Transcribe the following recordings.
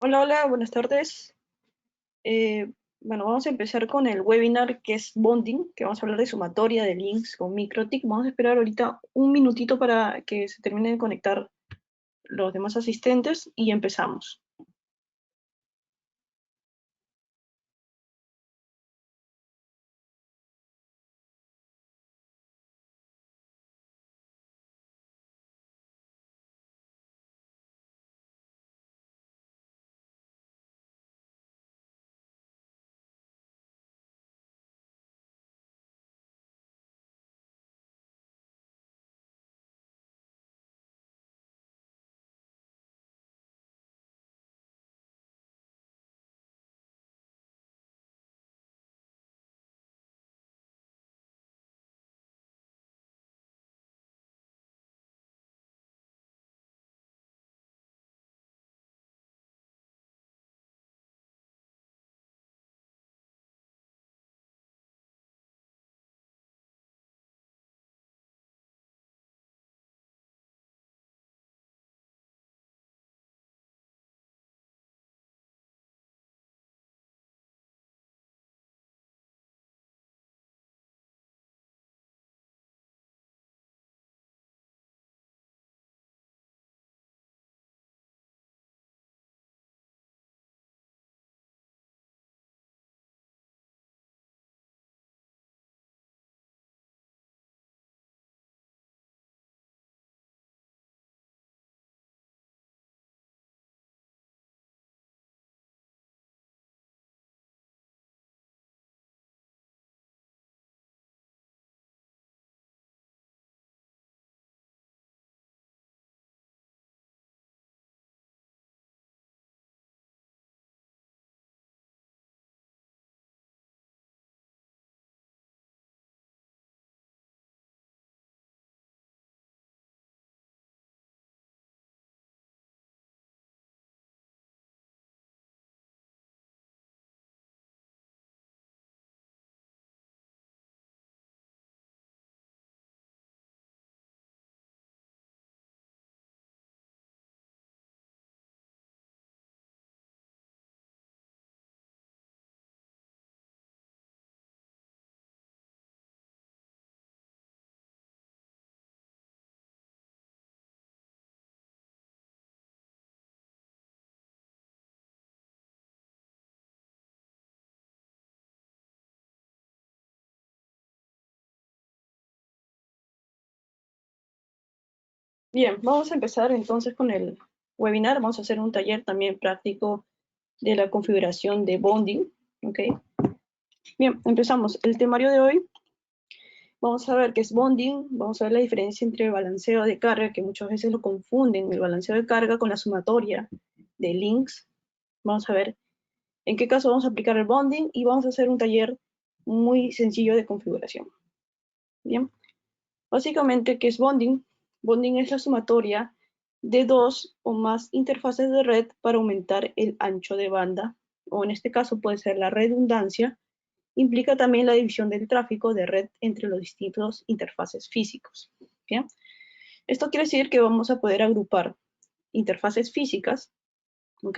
Hola, hola, buenas tardes. Bueno, vamos a empezar con el webinar que es Bonding, que vamos a hablar de sumatoria de links con MikroTik. Vamos a esperar ahorita un minutito para que se terminen de conectar los demás asistentes y empezamos. Bien, vamos a empezar entonces con el webinar. Vamos a hacer un taller también práctico de la configuración de Bonding. ¿Ok? Bien, empezamos. El temario de hoy, vamos a ver qué es Bonding, vamos a ver la diferencia entre balanceo de carga, que muchas veces lo confunden, el balanceo de carga con la sumatoria de links. Vamos a ver en qué caso vamos a aplicar el bonding y vamos a hacer un taller muy sencillo de configuración. Bien, básicamente, ¿qué es bonding? Bonding es la sumatoria de dos o más interfaces de red para aumentar el ancho de banda, o en este caso puede ser la redundancia. Implica también la división del tráfico de red entre los distintos interfaces físicos. ¿Bien? Esto quiere decir que vamos a poder agrupar interfaces físicas, ¿ok?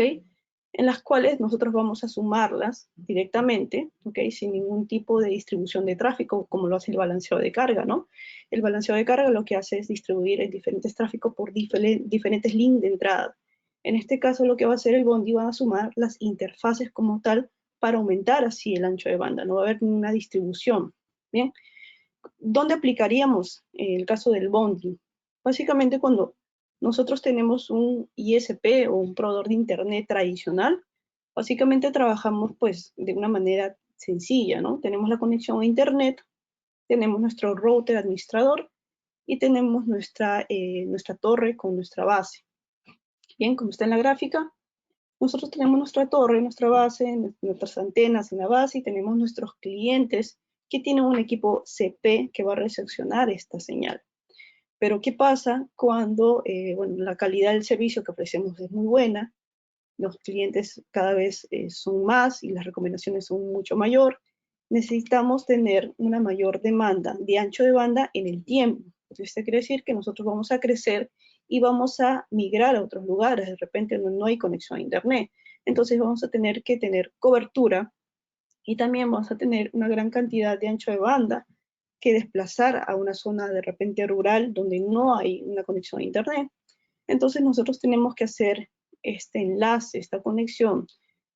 En las cuales nosotros vamos a sumarlas directamente, ¿ok? Sin ningún tipo de distribución de tráfico, como lo hace el balanceo de carga, ¿no? El balanceo de carga lo que hace es distribuir el diferentes tráficos por diferentes links de entrada. En este caso, lo que va a hacer el Bondi va a sumar las interfaces como tal para aumentar así el ancho de banda. No va a haber una distribución, ¿bien? ¿Dónde aplicaríamos el caso del bonding? Básicamente cuando nosotros tenemos un ISP o un proveedor de internet tradicional, básicamente trabajamos pues de una manera sencilla, ¿no? Tenemos la conexión a internet, tenemos nuestro router administrador y tenemos nuestra torre con nuestra base. Bien, como está en la gráfica, nosotros tenemos nuestra torre, nuestra base, nuestras antenas en la base y tenemos nuestros clientes que tienen un equipo CP que va a recepcionar esta señal. Pero ¿qué pasa cuando bueno, la calidad del servicio que ofrecemos es muy buena, los clientes cada vez son más y las recomendaciones son mucho mayor? Necesitamos tener una mayor demanda de ancho de banda en el tiempo. Esto quiere decir que nosotros vamos a crecer y vamos a migrar a otros lugares. De repente no hay conexión a internet. entonces vamos a tener que tener cobertura y también vamos a tener una gran cantidad de ancho de banda que desplazar a una zona de repente rural donde no hay una conexión a internet. Entonces nosotros tenemos que hacer este enlace, esta conexión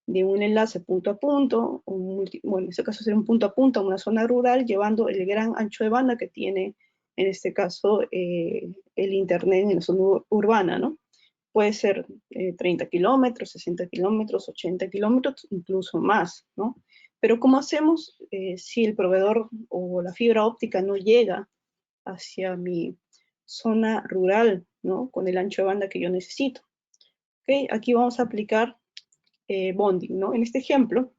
de un enlace punto a punto, bueno, en este caso sería un punto a punto a una zona rural, llevando el gran ancho de banda que tiene, en este caso, el internet en la zona urbana, ¿no? Puede ser 30 kilómetros, 60 kilómetros, 80 kilómetros, incluso más, ¿no? Pero ¿cómo hacemos si el proveedor o la fibra óptica no llega hacia mi zona rural, ¿no? Con el ancho de banda que yo necesito? ¿Okay? Aquí vamos a aplicar bonding, ¿no? En este ejemplo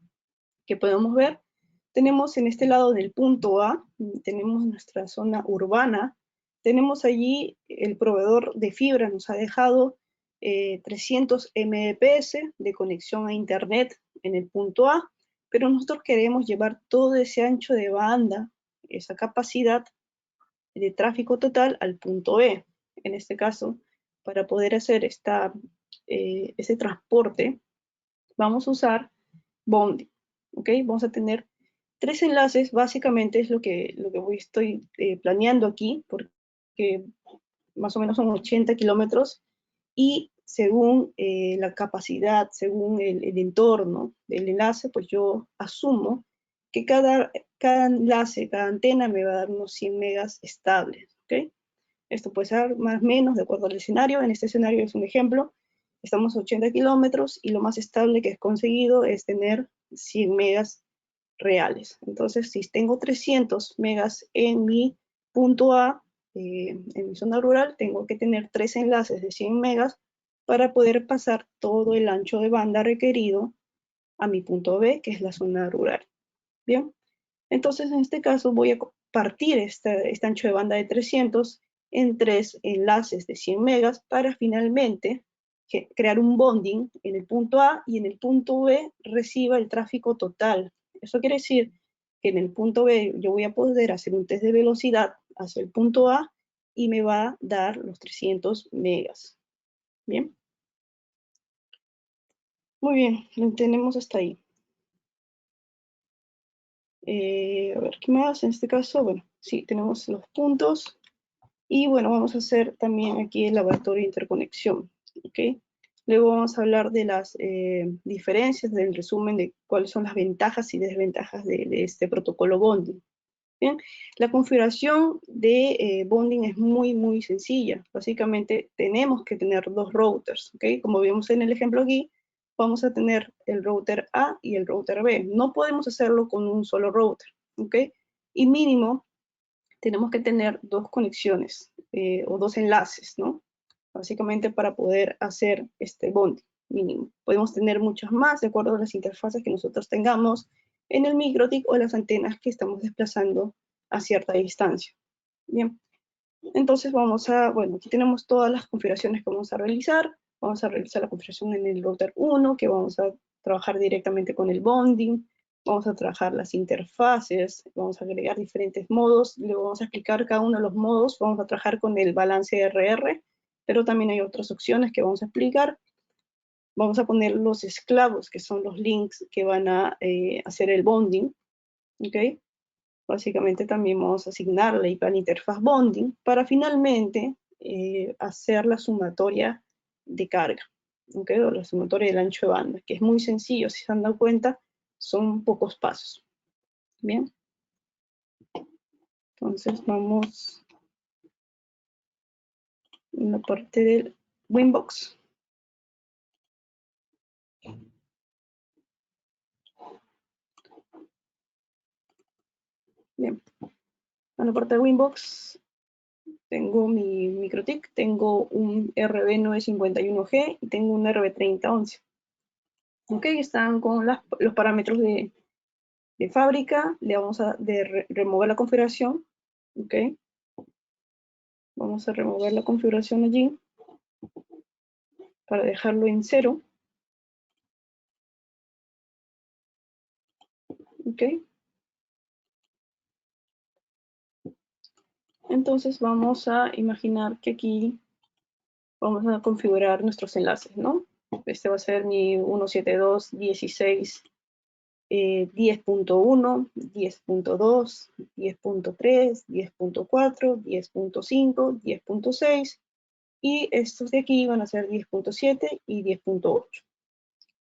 que podemos ver, tenemos en este lado del punto A, tenemos nuestra zona urbana, tenemos allí el proveedor de fibra nos ha dejado 300 Mbps de conexión a internet en el punto A, pero nosotros queremos llevar todo ese ancho de banda, esa capacidad de tráfico total al punto B. En este caso, para poder hacer ese transporte, vamos a usar bonding, ¿ok? Vamos a tener 3 enlaces, básicamente es lo que estoy planeando aquí, porque más o menos son 80 kilómetros, y según la capacidad, según el entorno del enlace, pues yo asumo que cada enlace, cada antena me va a dar unos 100 megas estables, ¿ok? Esto puede ser más o menos de acuerdo al escenario. En este escenario es un ejemplo. Estamos a 80 kilómetros y lo más estable que he conseguido es tener 100 megas reales. Entonces, si tengo 300 megas en mi punto A, en mi zona rural, tengo que tener 3 enlaces de 100 megas para poder pasar todo el ancho de banda requerido a mi punto B, que es la zona rural. Bien, entonces en este caso voy a partir este ancho de banda de 300 en 3 enlaces de 100 megas para finalmente crear un bonding en el punto A y en el punto B reciba el tráfico total. Eso quiere decir que en el punto B yo voy a poder hacer un test de velocidad hacia el punto A y me va a dar los 300 megas. Bien. Muy bien, lo tenemos hasta ahí. A ver, ¿qué más? En este caso, bueno, sí, tenemos los puntos. Y bueno, vamos a hacer también aquí el laboratorio de interconexión, ¿ok? Luego vamos a hablar de las diferencias, del resumen de cuáles son las ventajas y desventajas de este protocolo bonding. Bien, la configuración de bonding es muy sencilla. Básicamente tenemos que tener 2 routers, ¿ok? Como vemos en el ejemplo aquí, vamos a tener el router A y el router B. No podemos hacerlo con un solo router, ¿ok? Y mínimo tenemos que tener 2 conexiones o 2 enlaces, ¿no? Básicamente para poder hacer este bonding mínimo. Podemos tener muchos más de acuerdo a las interfaces que nosotros tengamos en el MikroTik o las antenas que estamos desplazando a cierta distancia. Bien, entonces bueno, aquí tenemos todas las configuraciones que vamos a realizar. Vamos a realizar la configuración en el router 1, que vamos a trabajar directamente con el bonding. Vamos a trabajar las interfaces, vamos a agregar diferentes modos, luego vamos a explicar cada uno de los modos, vamos a trabajar con el balance RR, pero también hay otras opciones que vamos a explicar. Vamos a poner los esclavos, que son los links que van a hacer el bonding, ¿ok? Básicamente también vamos a asignar la IPAN interfaz bonding para finalmente hacer la sumatoria de carga, ¿ok? O la sumatoria del ancho de banda, que es muy sencillo, si se han dado cuenta, son pocos pasos. Bien. Entonces vamos en la parte del Winbox. Bien. En la parte de Winbox tengo mi MikroTik, tengo un RB951G y tengo un RB3011. Ok, están con los parámetros de fábrica. Le vamos a remover la configuración. Ok, vamos a remover la configuración allí para dejarlo en 0. Ok, entonces vamos a imaginar que aquí vamos a configurar nuestros enlaces, ¿no? Este va a ser mi 172.16, 10.1, 10.2, 10.3, 10.4, 10.5, 10.6 y estos de aquí van a ser 10.7 y 10.8.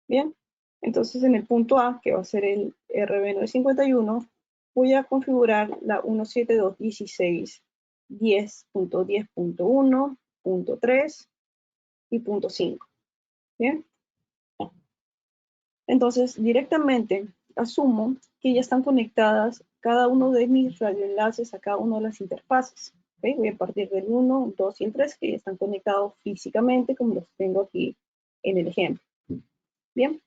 Bien, entonces en el punto A, que va a ser el RB951, voy a configurar la 172.16, 10.10.1, punto 3 y punto 5. Bien, entonces directamente asumo que ya están conectadas cada uno de mis radioenlaces a cada una de las interfaces. ¿Okay? Voy a partir del 1, 2 y el 3 que ya están conectados físicamente como los tengo aquí en el ejemplo. Bien,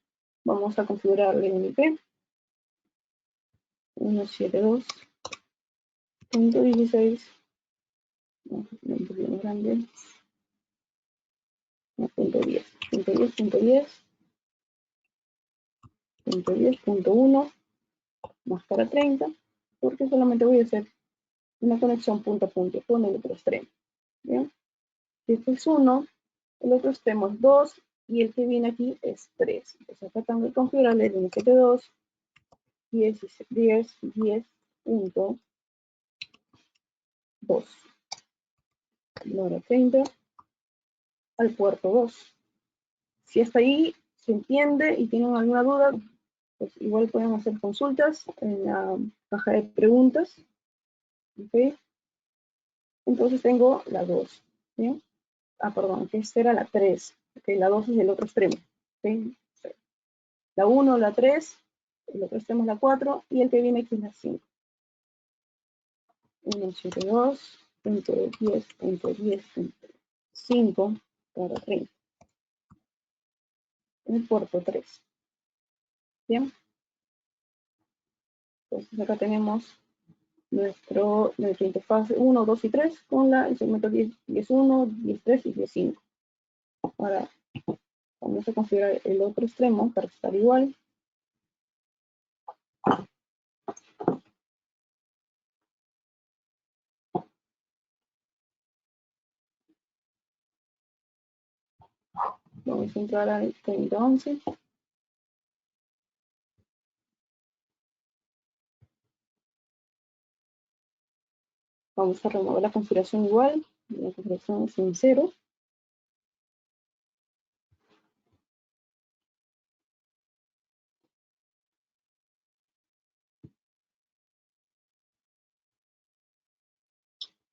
vamos a configurar el IP 172.16, un poquito más grande, punto 10, punto 10, punto 10, punto 10, punto 1, más para 30, porque solamente voy a hacer una conexión punto a punto con el otro extremo. ¿Bien? Si este es 1, el otro extremo es 2 y el que viene aquí es 3. Entonces acá tengo que configurar el 172, 10, 10, 10.2, ahora 30, al puerto 2. Si hasta ahí se entiende y tienen alguna duda, pues igual pueden hacer consultas en la caja de preguntas. ¿Okay? Entonces tengo la 2. ¿Bien? Perdón, que esta era la 3. ¿Okay? La 2 es el otro extremo. ¿Okay? La 1, la 3, el otro extremo es la 4 y el que viene aquí es la 5. 172.10.10.5 para 30. En el puerto 3. Bien. Entonces acá tenemos nuestra interfaz 1, 2 y 3 con el segmento 10.1, 10.3 y 10.5. Ahora vamos a configurar el otro extremo para estar igual. Vamos a entrar al 3011. Vamos a remover la configuración igual. La configuración es en 0.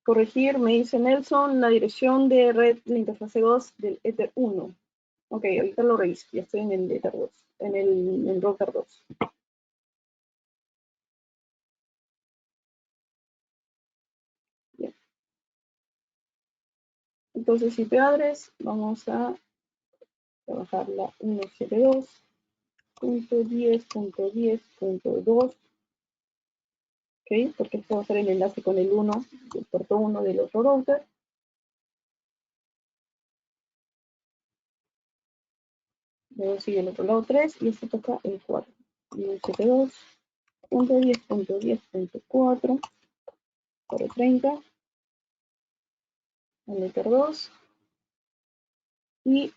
Corregir, me dice Nelson, la dirección de red de la interfase 2 del Ether 1. Ok, ahorita lo reviso. Ya estoy en el Ether 2, en el router 2. Bien. Entonces, IP address, vamos a trabajar la 172.10.10.2. Ok, porque esto va a ser el enlace con el 1, el puerto 1 del otro router. Luego sigue el otro lado 3 y este toca el 4. 172.10.10.4 para 30. El Ether 2. Y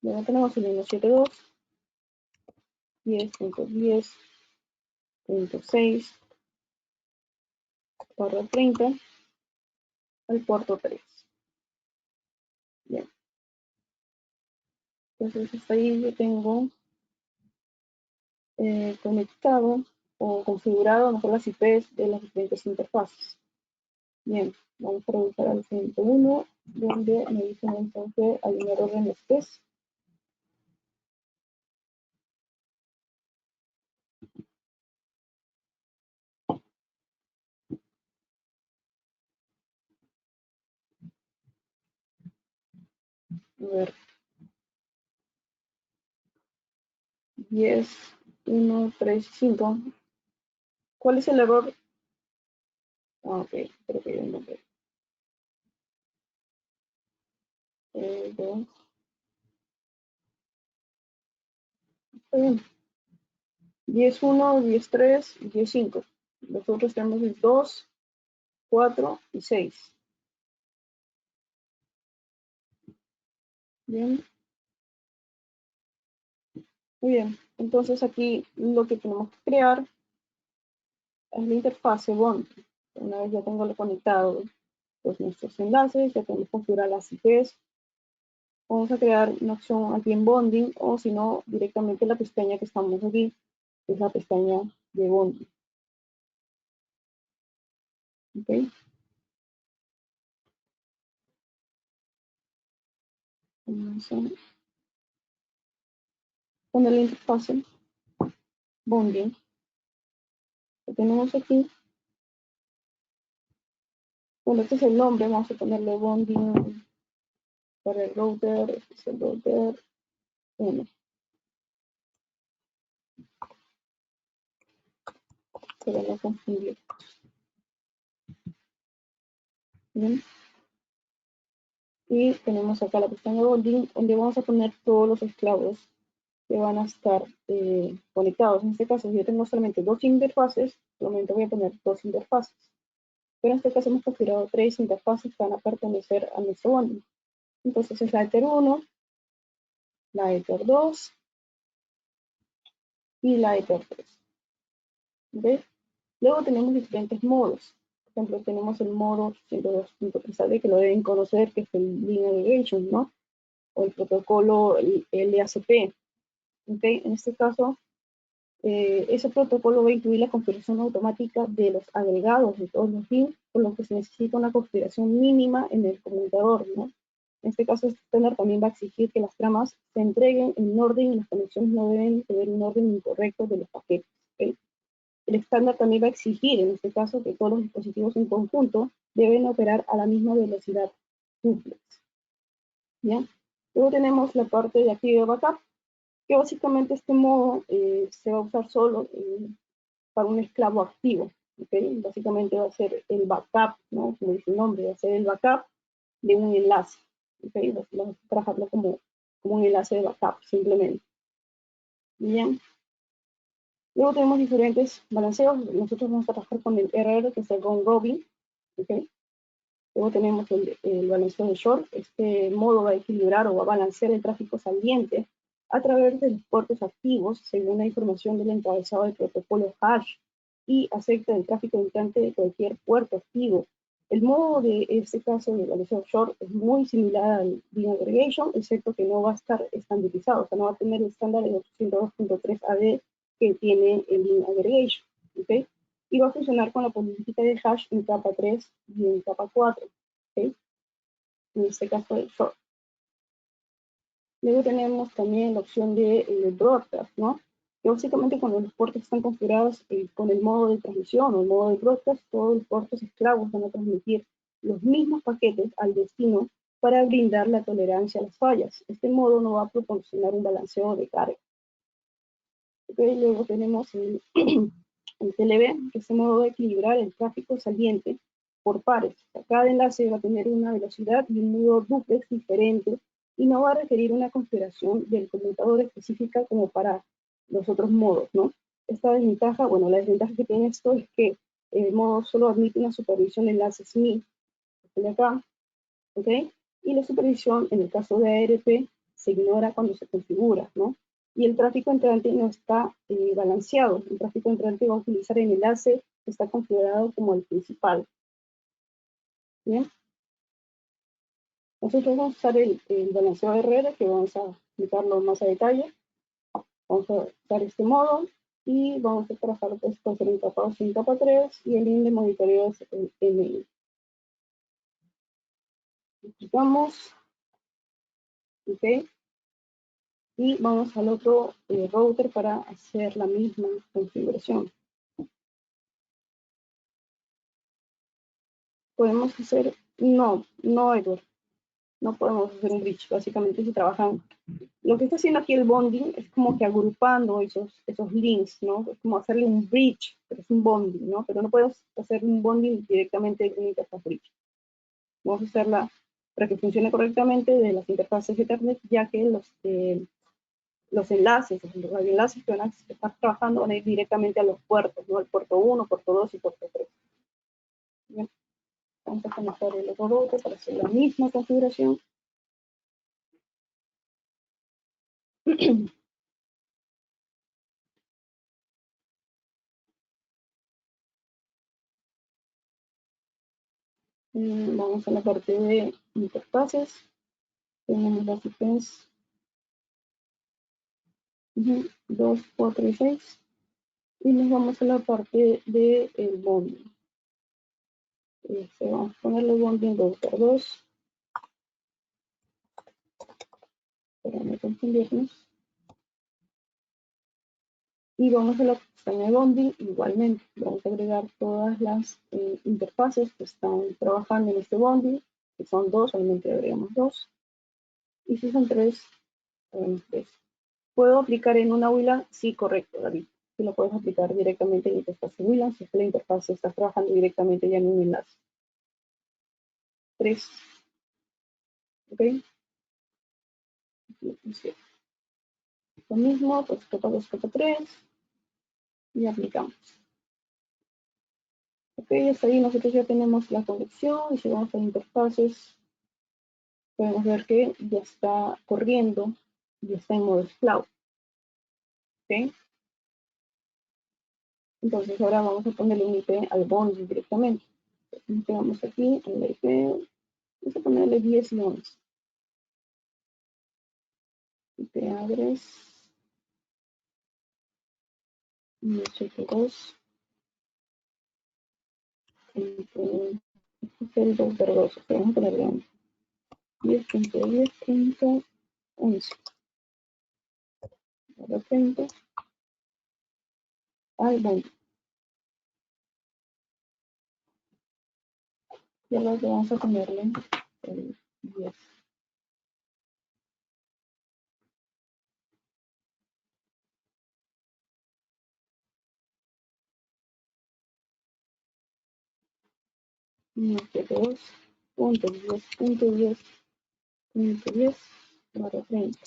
luego tenemos el 172.10.10.6 para 30 al puerto 3. Bien. Entonces hasta ahí yo tengo conectado o configurado mejor las IPs de las diferentes interfaces. Bien, vamos a revisar al 101, donde me dicen entonces hay un error en los test. A ver, 10, 1, 3, 5. ¿Cuál es el error? Ok, creo que yo no veo. 2. Está bien. 10.1, 10.3 y 10.5. Nosotros tenemos el 2, 4 y 6. Bien. Muy bien, entonces aquí lo que tenemos que crear es la interfase bond. Una vez ya tengo conectado pues, nuestros enlaces, ya tenemos configurar las IPs, vamos a crear una opción aquí en bonding o si no directamente la pestaña que estamos aquí, que es la pestaña de bonding. ¿Okay? Vamos a poner la interfase bonding que tenemos aquí. Bueno, este es el nombre, vamos a ponerle bonding para el router, este es el router 1, para no confundir. Bien. Y tenemos acá la pestaña bonding, donde vamos a poner todos los esclavos que van a estar conectados. En este caso, si yo tengo solamente dos interfaces, solamente voy a poner dos interfaces. Pero en este caso hemos configurado tres interfaces que van a pertenecer a nuestro bonding. Entonces es la Ether 1, la Ether 2 y la Ether 3. ¿Okay? Luego tenemos diferentes modos. Por ejemplo, tenemos el modo 102.3AD, que lo deben conocer, que es el Link Aggregation, ¿no? O el protocolo LACP. ¿Okay? En este caso, ese protocolo va a incluir la configuración automática de los agregados de todos los links, por lo que se necesita una configuración mínima en el comunicador, ¿no? En este caso, este estándar también va a exigir que las tramas se entreguen en orden y las conexiones no deben tener un orden incorrecto de los paquetes. ¿Okay? El estándar también va a exigir, en este caso, que todos los dispositivos en conjunto deben operar a la misma velocidad duplex. ¿Ya? Luego tenemos la parte de active backup, que básicamente este modo se va a usar solo para un esclavo activo. ¿Okay? Básicamente va a ser el backup, ¿no? Como dice el nombre, va a ser el backup de un enlace. ¿Okay? Vamos a trabajarlo como un enlace de backup, simplemente. Bien. Luego tenemos diferentes balanceos. Nosotros vamos a trabajar con el RR, que es el round robin. ¿Okay? Luego tenemos el balanceo de short. Este modo va a equilibrar o va a balancear el tráfico saliente a través de los puertos activos según la información del encabezado del protocolo hash y acepta el tráfico entrante de cualquier puerto activo. El modo de este caso de balanceo short es muy similar al Link Aggregation, excepto que no va a estar estandarizado, o sea, no va a tener el estándar de 802.3 AD que tiene el Link Aggregation. ¿Okay? Y va a funcionar con la política de hash en capa 3 y en capa 4. ¿Okay? En este caso el short. Luego tenemos también la opción de broadcast, ¿no? Que básicamente cuando los puertos están configurados con el modo de transmisión o el modo de broadcast, todos los puertos esclavos van a transmitir los mismos paquetes al destino para brindar la tolerancia a las fallas. Este modo no va a proporcionar un balanceo de carga. ¿Okay? Luego tenemos el TLB, que es el modo de equilibrar el tráfico saliente por pares. Cada enlace va a tener una velocidad y un nudo duplex diferente y no va a requerir una configuración del conmutador específica como para los otros modos, ¿no? Esta desventaja, bueno, la desventaja que tiene esto es que el modo solo admite una supervisión de enlaces MI, de acá, ¿ok? Y la supervisión, en el caso de ARP, se ignora cuando se configura, ¿no? Y el tráfico entrante no está balanceado. El tráfico entrante va a utilizar el enlace que está configurado como el principal. ¿Bien? Nosotros vamos a usar el balanceo RR, que vamos a explicarlo más a detalle. Vamos a usar este modo y vamos a trabajar después en capa 2 y en capa 3 y el link de monitoreo es el MI. Explicamos, ¿ok? Y vamos al otro router para hacer la misma configuración. Podemos hacer, no, Edward, no podemos hacer un bridge. Básicamente se trabajan, lo que está haciendo aquí el bonding es como que agrupando esos links, ¿no? Es como hacerle un bridge, pero es un bonding, ¿no? Pero no puedes hacer un bonding directamente en una interfaz bridge. Vamos a hacerla para que funcione correctamente de las interfaces Ethernet, ya que los enlaces, los radioenlaces que van a estar trabajando van a ir directamente a los puertos, ¿no? El puerto 1, puerto 2 y puerto 3. Bien, vamos a conectar el otro router para hacer la misma configuración. Vamos a la parte de interfaces. Tenemos la secuencia 2, 4 y 6. Y nos vamos a la parte de el bonding. Vamos a ponerle bonding 2x2 para no confundirnos. Y vamos a la pestaña de bonding igualmente. Vamos a agregar todas las interfaces que están trabajando en este bonding. Si son 2, solamente agregamos 2. Y si son 3, agregamos 3. ¿Puedo aplicar en una WLAN? Sí, correcto, David. Sí lo puedes aplicar directamente en la interfaz de WLAN si es que la interfaz está trabajando directamente ya en un enlace. 3. ¿Ok? Lo mismo, pues capa 2, capa 3 y aplicamos. Ok, hasta ahí nosotros ya tenemos la conexión y si vamos a interfaces, podemos ver que ya está corriendo y está en modo cloud. Ok, entonces ahora vamos a ponerle un IP al bonding directamente. Nos quedamos aquí en la IP, vamos a ponerle 10 y 11. IP address 172. Este es el 2x2, vamos a ponerle 10.10.11. De repente, al bonding. Ya lo vamos a ponerle el 10. Este 2.10.10.10 barra 30.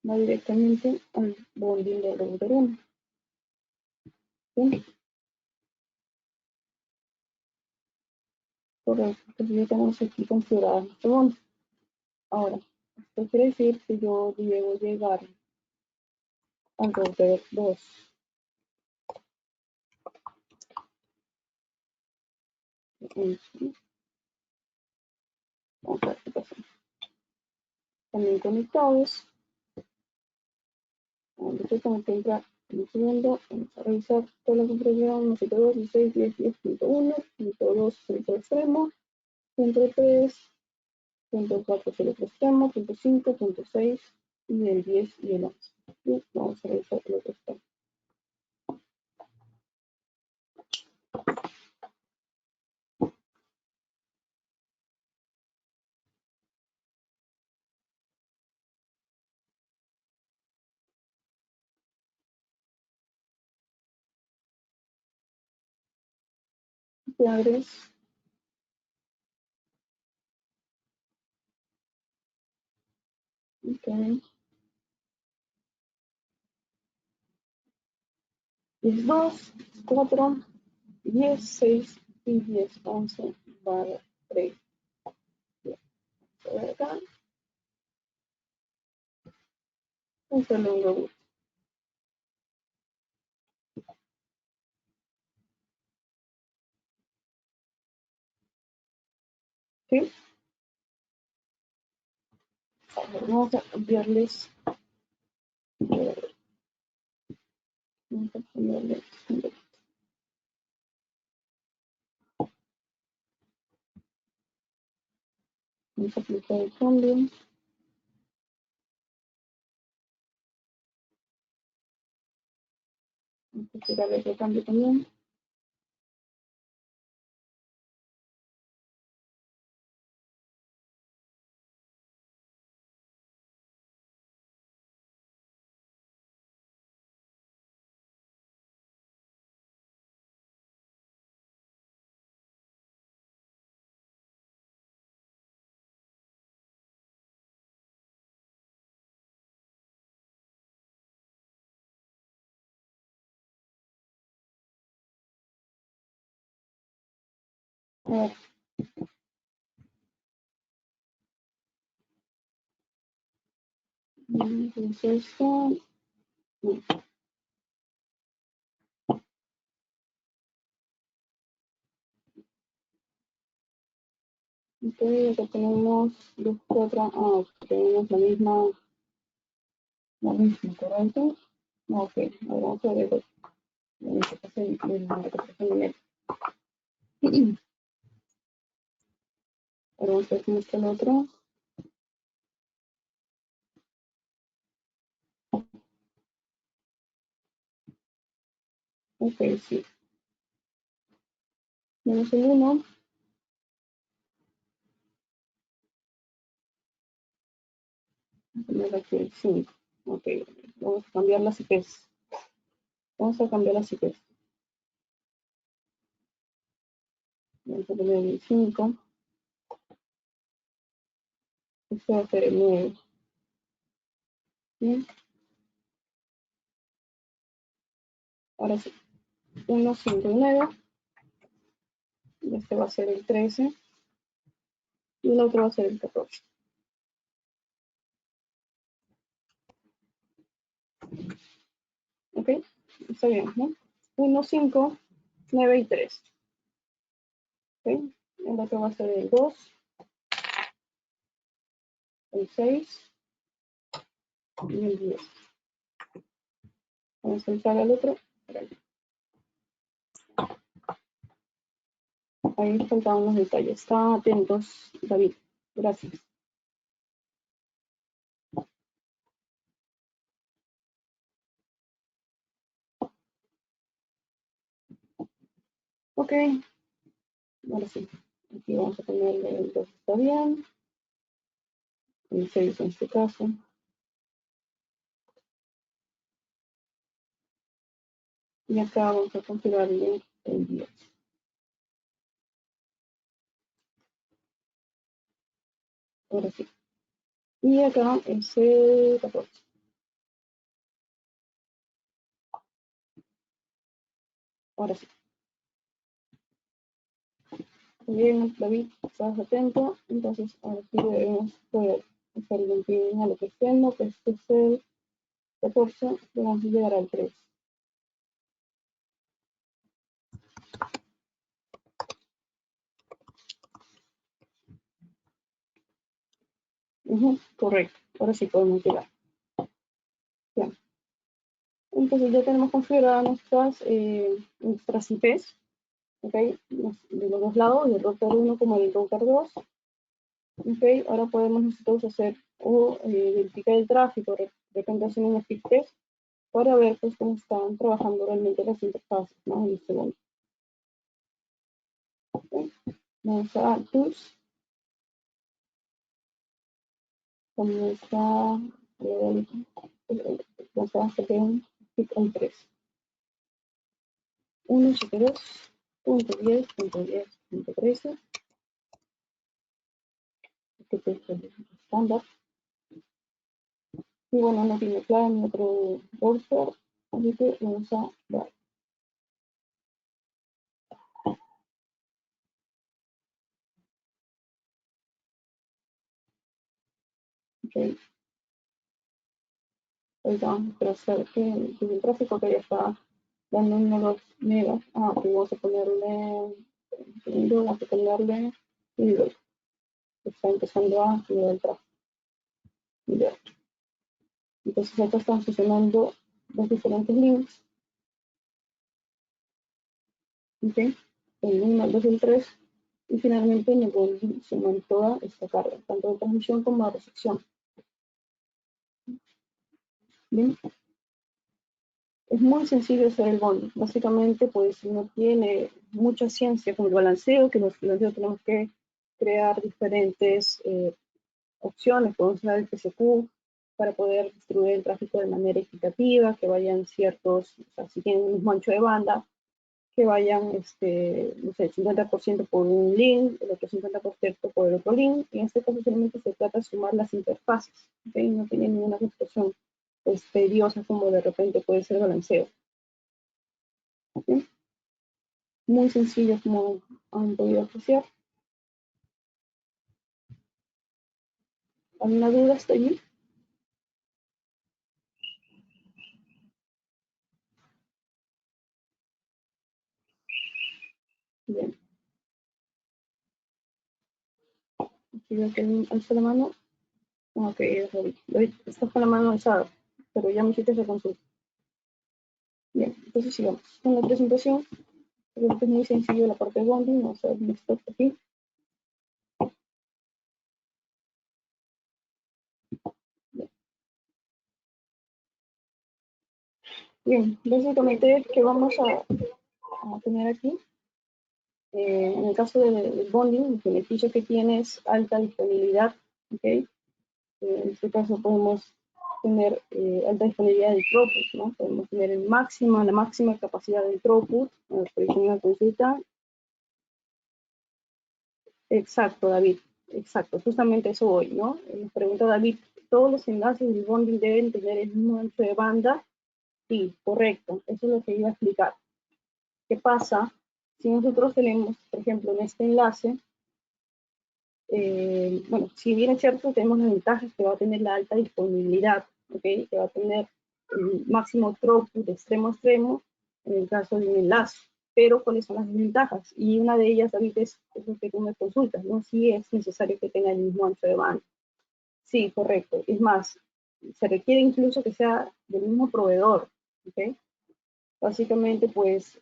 Va directamente al bonding de router 1. ¿Sí? Correcto. Entonces ya tenemos aquí configurado nuestro bonding. Ahora, esto quiere decir que yo debo llegar al router 2. Vamos a ver qué pasa. También conectados. Entonces tengo que entrar en un segundo. Vamos a revisar toda la configuración. 172, 16, 10, 10.1, punto 2 el otro extremo, punto 3, punto 4 el otro extremo, punto 5, punto 6 y el 10 y el 11. Y vamos a revisar el otro extremo. Te abres. Ok. Es 2, 4, 10, 6 y 10, 11 barra 3. Voy acá. Hacerle un reboot. ¿Sí? Vamos a enviarles. Vamos a ponerle. Vamos a aplicar el cambio. Vamos a tirar ese cambio también. A ver. Entonces, Ok, acá tenemos los cuatro. Ah, tenemos la misma, ¿correcto? Ok, ahora vamos a ver la interpretación numérica. Ahora vamos a ver cómo está el otro. Ok, sí. Menos el 1. Poner aquí el 5. Ok, vamos a cambiar las IPs. Vamos a cambiar las IPs. Vamos a poner el 5. Este va a ser el 9. Bien, ahora sí. 1, 5 y 9. Y este va a ser el 13. Y el otro va a ser el 14. Ok, está bien, ¿no? 1, 5, 9 y 3. Ok, el otro va a ser el 2, el 6 y el 10. Vamos a entrar al otro. Ahí faltaban los detalles. Están atentos, David. Gracias. Ok, ahora sí. Aquí vamos a ponerle el 2 está bien. El 6 en este caso. Y acá vamos a configurarle el 10. Ahora sí. Y acá es el 14. Ahora sí. Muy bien, David, estás atento. Entonces, ahora sí debemos poder hacer el 21 a lo que estemos, que este es el 14, y vamos a llegar al 3. Correcto. Ahora sí podemos llegar. Bien. Entonces ya tenemos configuradas nuestras IPs, ¿ok? De los dos lados, del router 1 como del router 2. Ok, ahora podemos nosotros hacer o verificar el tráfico, de repente hacer un speed test para ver pues cómo están trabajando realmente las interfaces, ¿no? En este momento. Okay. Vamos a Tools, con nuestra vamos a hacer un speed on 3. 172.10.10.13. Este es el estándar. Y bueno, no tiene clave ni otro router, así que vamos a dar. Ok, ahorita vamos a hacer que el tráfico que ya está dando unos megas. Ah, ok, vamos a ponerle, segundo, vamos a ponerle nivel. Está empezando a nivel el tráfico. Nivel. Entonces acá están funcionando los diferentes links. Ok, el 1, el 2 y el 3. Y finalmente en el bonding suman toda esta carga, tanto de transmisión como de recepción. Bien, es muy sencillo hacer el bonding. Básicamente, pues no tiene mucha ciencia como el balanceo, que los balanceos tenemos que crear diferentes opciones, podemos usar el PCQ para poder distribuir el tráfico de manera equitativa, que vayan ciertos, o sea, si tienen un mismo ancho de banda, que vayan, no sé, el 50% por un link, el otro 50% por el otro link. Y en este caso solamente se trata de sumar las interfaces, ¿okay? No tiene ninguna construcción pues, tediosa como de repente puede ser balanceo. ¿Okay? Muy sencillo como han podido apreciar. ¿Alguna duda hasta allí? Bien. Si veo que alza la mano. Ok, David, estás con la mano alzada, pero ya me hiciste esa consulta. Bien, entonces sigamos con la presentación. Creo que es muy sencillo la parte de bonding. Vamos a ver un stop aquí. Bien, básicamente, ¿qué vamos a tener aquí? En el caso del bonding, el beneficio que tiene es alta disponibilidad. ¿Okay? En este caso podemos tener alta disponibilidad de throughput, ¿no? Podemos tener la máxima capacidad de throughput. Por ejemplo, una consulta. Exacto, David. Exacto, justamente eso voy, ¿no? Nos pregunta David, ¿todos los enlaces del bonding deben tener el mismo ancho de banda? Sí, correcto. Eso es lo que iba a explicar. ¿Qué pasa si nosotros tenemos, por ejemplo, en este enlace, bueno, si bien es cierto, tenemos las ventajas que va a tener la alta disponibilidad, ¿ok? Que va a tener el máximo throughput de extremo a extremo en el caso de un enlace. Pero, ¿cuáles son las desventajas? Y una de ellas, David, es lo que tú me consultas, ¿no? Si es necesario que tenga el mismo ancho de banda. Sí, correcto. Es más, se requiere incluso que sea del mismo proveedor, ¿ok? Básicamente, pues,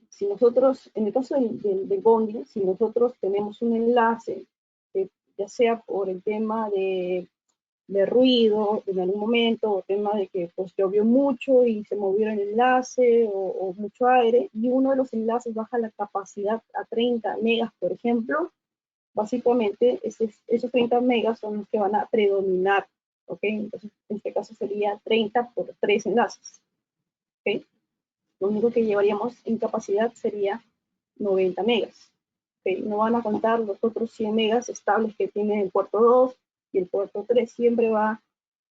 si nosotros, en el caso del bonding, si nosotros tenemos un enlace, ya sea por el tema de ruido en algún momento, o tema de que pues llovió mucho y se movió el enlace, o mucho aire, y uno de los enlaces baja la capacidad a 30 megas, por ejemplo, básicamente esos 30 megas son los que van a predominar, ¿ok? Entonces, en este caso sería 30 por 3 enlaces, ¿ok? Lo único que llevaríamos en capacidad sería 90 megas. ¿Okay? No van a contar los otros 100 megas estables que tiene el puerto 2 y el puerto 3. Siempre va a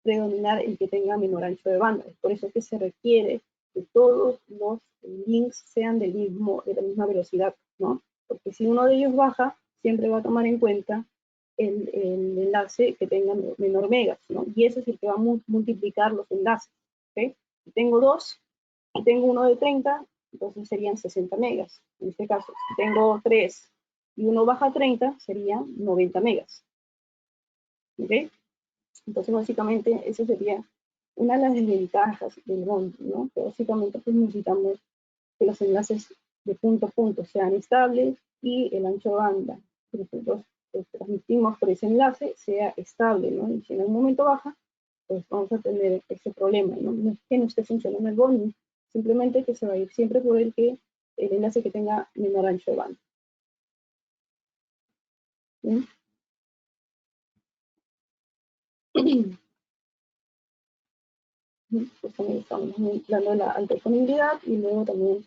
predominar el que tenga menor ancho de banda. Es por eso que se requiere que todos los links sean de la misma velocidad, ¿no? Porque si uno de ellos baja, siempre va a tomar en cuenta el enlace que tenga menor megas, ¿no? Y ese es el que va a multiplicar los enlaces. ¿Okay? Si tengo dos, si tengo uno de 30, entonces serían 60 megas. En este caso, si tengo 3 y uno baja a 30, serían 90 megas. ¿Ok? Entonces, básicamente, esa sería una de las desventajas del bonding, ¿no? Que básicamente pues, necesitamos que los enlaces de punto a punto sean estables y el ancho de banda que nosotros transmitimos por ese enlace sea estable, ¿no? Y si en algún momento baja, pues vamos a tener ese problema, ¿no? No es que no esté funcionando el bonding, simplemente que se va a ir siempre por el enlace que tenga menor ancho de banda. ¿Sí? Pues también estamos hablando de la alta disponibilidad y luego también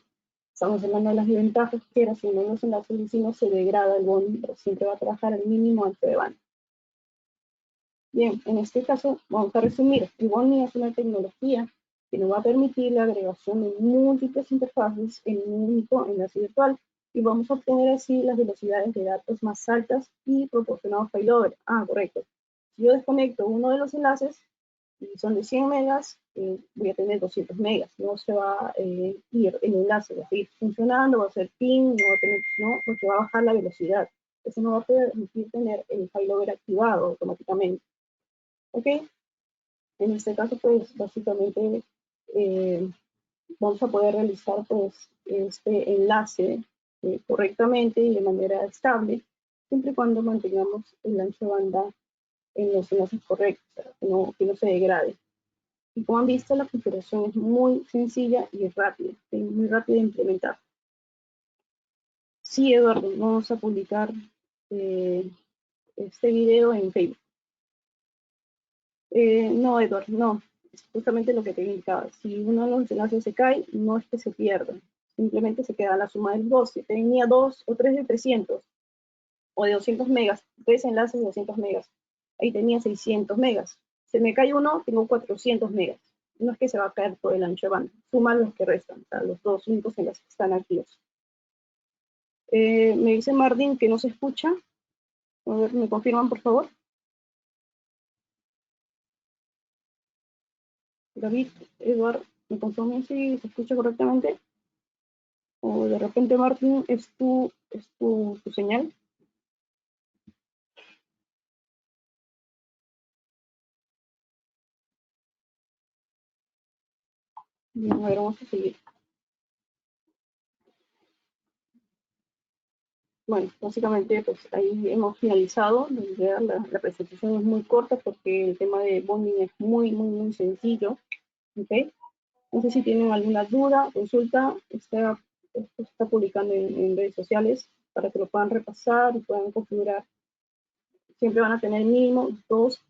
estamos hablando de las desventajas que era si no los enlaces vecinos se degrada el bonding, pero siempre va a trabajar al mínimo ancho de banda. Bien, en este caso vamos a resumir. El bonding es una tecnología que nos va a permitir la agregación de múltiples interfaces en un único enlace virtual y vamos a obtener así las velocidades de datos más altas y proporcionados failover. Ah, correcto. Si yo desconecto uno de los enlaces y son de 100 megas, voy a tener 200 megas. No se va a ir el enlace, va a seguir funcionando, va a ser ping, no va a tener, no, porque va a bajar la velocidad. Eso no va a permitir tener el failover activado automáticamente. ¿Ok? En este caso, pues, básicamente vamos a poder realizar, pues, este enlace correctamente y de manera estable, siempre y cuando mantengamos el ancho de banda en los enlaces correctos, que no se degrade. Y como han visto, la configuración es muy sencilla y rápida, muy rápida de implementar. Sí, Eduardo, vamos a publicar este video en Facebook. No, Edward, no. Es justamente lo que te indicaba. Si uno de los enlaces se cae, no es que se pierda. Simplemente se queda la suma del dos. Si tenía dos o tres de 300 o de 200 megas, tres enlaces de 200 megas, ahí tenía 600 megas. Se me cae uno, tengo 400 megas. No es que se va a caer todo el ancho de banda. Suma los que restan, o sea, los dos únicos enlaces que están activos. Me dice Martín que no se escucha. A ver, ¿me confirman, por favor? David, Eduard, ¿me confirman si se escucha correctamente? O de repente, Martín, es tu señal. Bien, a ver, vamos a seguir. Bueno, básicamente pues ahí hemos finalizado. La presentación es muy corta porque el tema de bonding es muy sencillo. ¿Ok? No sé si tienen alguna duda, consulta, esto se está publicando en redes sociales para que lo puedan repasar y puedan configurar. Siempre van a tener mínimo 2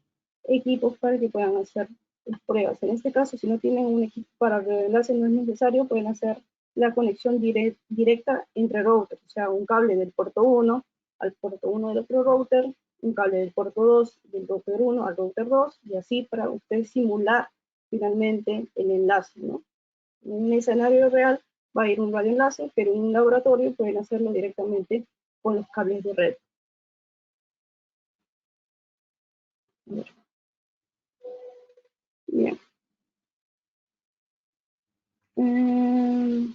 equipos para que puedan hacer las pruebas. En este caso, si no tienen un equipo para revelarse, no es necesario, pueden hacer la conexión directa entre routers, o sea, un cable del puerto 1 al puerto 1 del otro router, un cable del puerto 2 del router 1 al router 2, y así para ustedes simular finalmente el enlace, ¿no? En un escenario real va a ir un radioenlace, pero en un laboratorio pueden hacerlo directamente con los cables de red. Bien. Eh,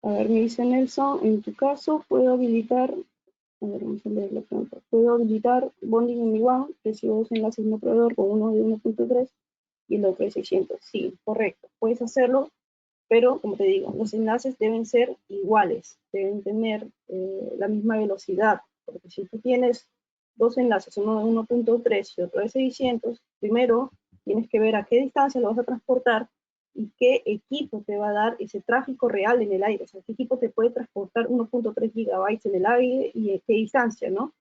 a ver, me dice Nelson, en tu caso puedo habilitar, a ver, vamos a leer la pregunta, puedo habilitar bonding en mi WAN, recibo 2 enlaces no proveedor con uno de 1.3 y el otro de 600. Sí, correcto, puedes hacerlo, pero como te digo, los enlaces deben ser iguales, deben tener la misma velocidad, porque si tú tienes 2 enlaces, uno de 1.3 y otro de 600, primero tienes que ver a qué distancia lo vas a transportar y qué equipo te va a dar ese tráfico real en el aire, o sea, qué equipo te puede transportar 1.3 gigabytes en el aire y a qué distancia, ¿no?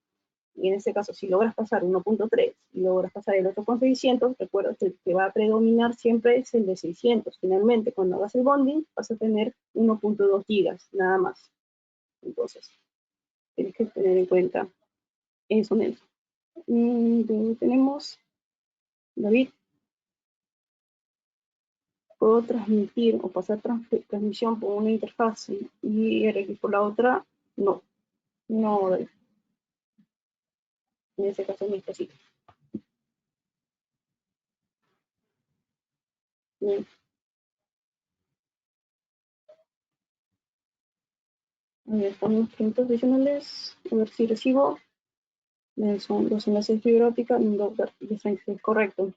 Y en este caso, si logras pasar 1.3 y logras pasar el otro con 600, recuerda que el que va a predominar siempre es el de 600. Finalmente, cuando hagas el bonding, vas a tener 1.2 gigas, nada más. Entonces, tienes que tener en cuenta eso, Nelson. Tenemos, David, puedo transmitir o pasar transmisión por una interfaz y RX por la otra. No, no, David. En ese caso no es posible. Bien. A ver, ponemos preguntas adicionales. A ver si recibo. Son los enlaces de fibra óptica en un router. Y es correcto.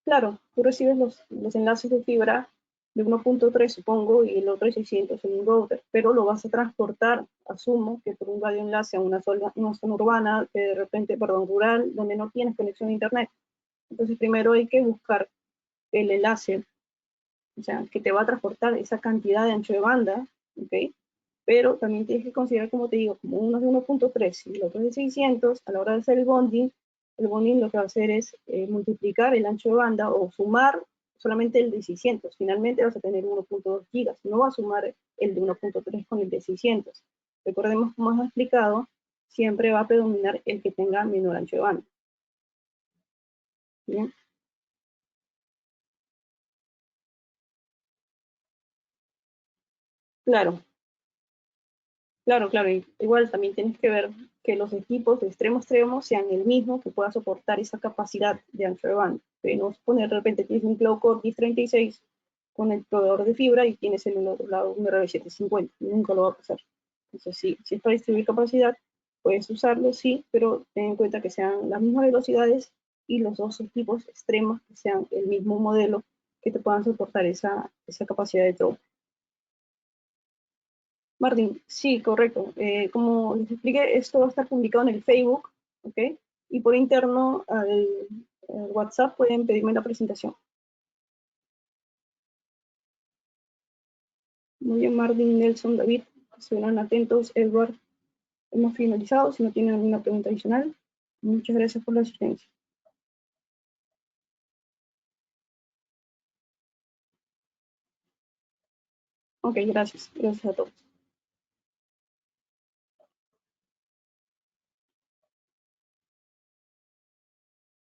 Claro, tú recibes los enlaces de fibra de 1.3, supongo, y el otro de 600 en un router, pero lo vas a transportar, asumo, que por un radioenlace a una zona urbana, que de repente, perdón, rural, donde no tienes conexión a internet. Entonces, primero hay que buscar el enlace, o sea, que te va a transportar esa cantidad de ancho de banda, ¿ok? Pero también tienes que considerar, como te digo, como uno es de 1.3 y el otro es de 600, a la hora de hacer el bonding lo que va a hacer es multiplicar el ancho de banda o sumar solamente el de 600. Finalmente vas a tener 1.2 gigas, no va a sumar el de 1.3 con el de 600. Recordemos, como hemos explicado, siempre va a predominar el que tenga menor ancho de banda. ¿Bien? Claro, claro. Igual también tienes que ver que los equipos de extremo a extremo sean el mismo que pueda soportar esa capacidad de ancho de banda. No es poner de repente tienes un Cloud Core 1036 con el proveedor de fibra y tienes en el otro lado un RB750. Nunca lo va a pasar. Entonces, sí, si es para distribuir capacidad, puedes usarlo, sí, pero ten en cuenta que sean las mismas velocidades y los dos equipos extremos que sean el mismo modelo que te puedan soportar esa capacidad de throughput. Martín, sí, correcto. Como les expliqué, esto va a estar publicado en el Facebook, ¿ok? Y por interno al WhatsApp pueden pedirme la presentación. Muy bien, Martín, Nelson, David, estuvieron atentos. Edward, hemos finalizado. Si no tienen alguna pregunta adicional, muchas gracias por la asistencia. Ok, gracias. Gracias a todos.